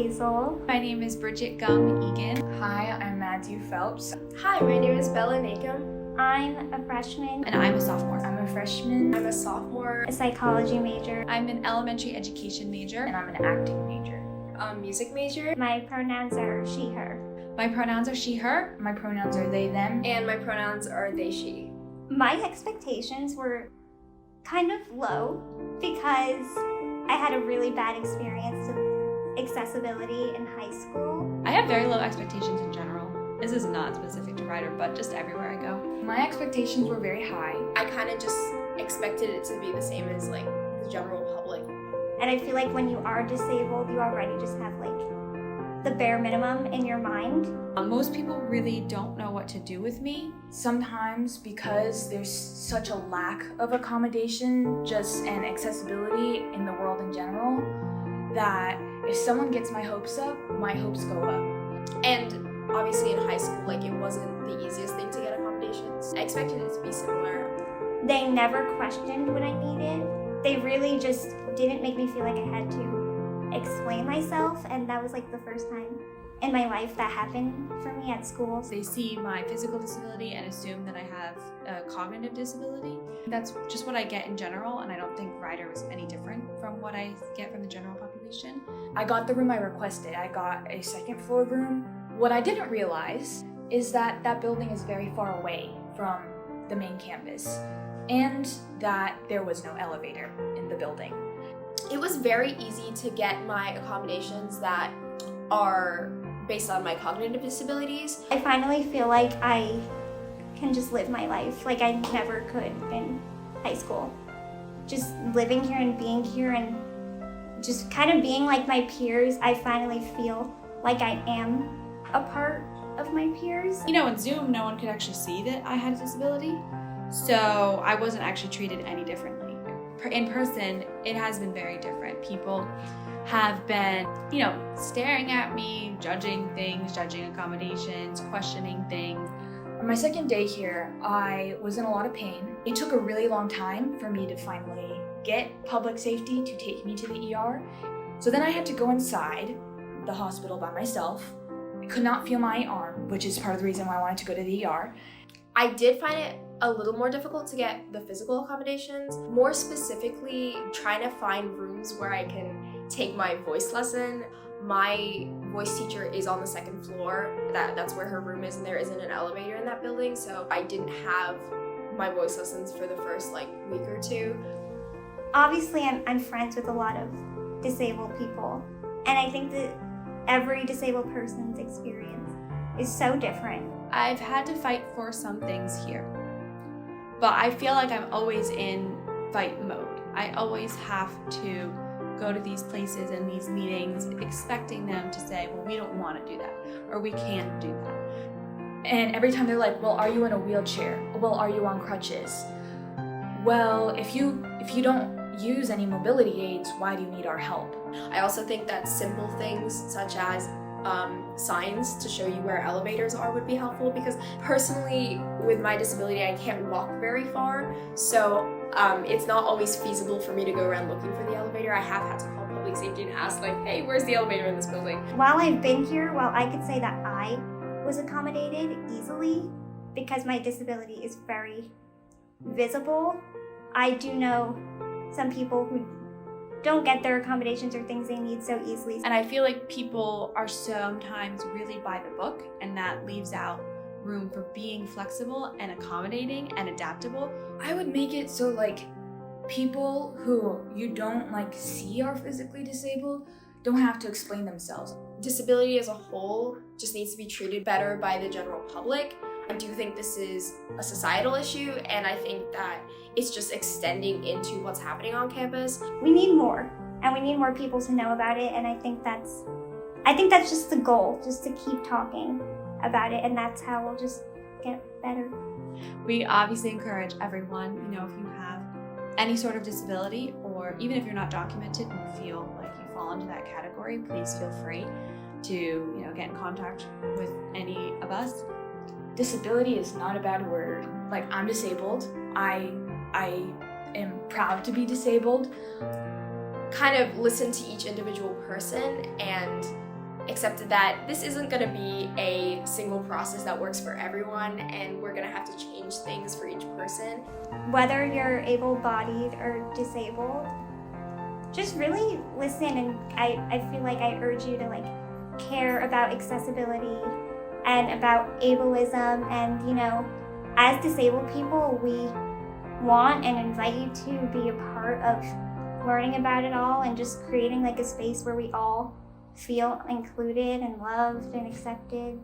Hazel. My name is Bridget Gum Egan. Hi, I'm Matthew Phelps. Hi, my name is Bella Nakum. I'm a freshman. And I'm a sophomore. I'm a freshman. I'm a sophomore. A psychology major. I'm an elementary education major. And I'm an acting major. Music major. My pronouns are she, her. My pronouns are she, her. My pronouns are they, them. And my pronouns are they, she. My expectations were kind of low because I had a really bad experience with accessibility in high school. I have very low expectations in general. This is not specific to Ryder, but just everywhere I go. My expectations were very high. I kind of just expected it to be the same as like the general public. And I feel like when you are disabled, you already just have like the bare minimum in your mind. Most people really don't know what to do with me. Sometimes because there's such a lack of accommodation and accessibility in the world in general, that if someone gets my hopes up, my hopes go up. And obviously in high school, like it wasn't the easiest thing to get accommodations. I expected it to be similar. They never questioned what I needed. They really just didn't make me feel like I had to explain myself, and that was like the first time in my life that happened for me at school. They see my physical disability and assume that I have a cognitive disability. That's just what I get in general, and I don't think Ryder was any different from what I get from the general population. I got the room I requested. I got a second floor room. What I didn't realize is that that building is very far away from the main campus, and that there was no elevator in the building. It was very easy to get my accommodations that are based on my cognitive disabilities. I finally feel like I can just live my life like I never could in high school. Just living here and being here and just kind of being like my peers, I finally feel like I am a part of my peers. You know, in Zoom, no one could actually see that I had a disability, so I wasn't actually treated any differently. In person, it has been very different. People have been, staring at me, judging things, judging accommodations, questioning things. On my second day here, I was in a lot of pain. It took a really long time for me to finally get public safety to take me to the ER. So then I had to go inside the hospital by myself. I could not feel my arm, which is part of the reason why I wanted to go to the ER. I did find it a little more difficult to get the physical accommodations, more specifically trying to find rooms where I can take my voice lesson. My voice teacher is on the second floor. That's where her room is, and there isn't an elevator in that building, so I didn't have my voice lessons for the first week or two. Obviously, I'm friends with a lot of disabled people, and I think that every disabled person's experience is so different. I've had to fight for some things here, but I feel like I'm always in fight mode. I always have to go to these places and these meetings expecting them to say, well, we don't want to do that, or we can't do that. And every time they're like, well, are you in a wheelchair? Well, are you on crutches? Well, if you don't use any mobility aids, why do you need our help? I also think that simple things such as signs to show you where elevators are would be helpful, because personally with my disability I can't walk very far, so it's not always feasible for me to go around looking for the elevator. I have had to call public safety and ask hey, where's the elevator in this building? While I've been here, I could say that I was accommodated easily because my disability is very visible. I do know some people who don't get their accommodations or things they need so easily. And I feel like people are sometimes really by the book, and that leaves out room for being flexible and accommodating and adaptable. I would make it so people who you don't see are physically disabled don't have to explain themselves. Disability as a whole just needs to be treated better by the general public. I do think this is a societal issue, and I think that it's just extending into what's happening on campus. We need more, and we need more people to know about it, and I think that's just the goal, just to keep talking about it, and that's how we'll just get better. We obviously encourage everyone, if you have any sort of disability, or even if you're not documented and you feel like you fall into that category, please feel free to, get in contact with any of us. Disability is not a bad word. I'm disabled. I am proud to be disabled. Kind of listen to each individual person and accepted that this isn't going to be a single process that works for everyone, and we're going to have to change things for each person. Whether you're able-bodied or disabled, just really listen, and I feel like I urge you to like care about accessibility and about ableism. And you know, as disabled people, we want and invite you to be a part of learning about it all and just creating like a space where we all feel included and loved and accepted.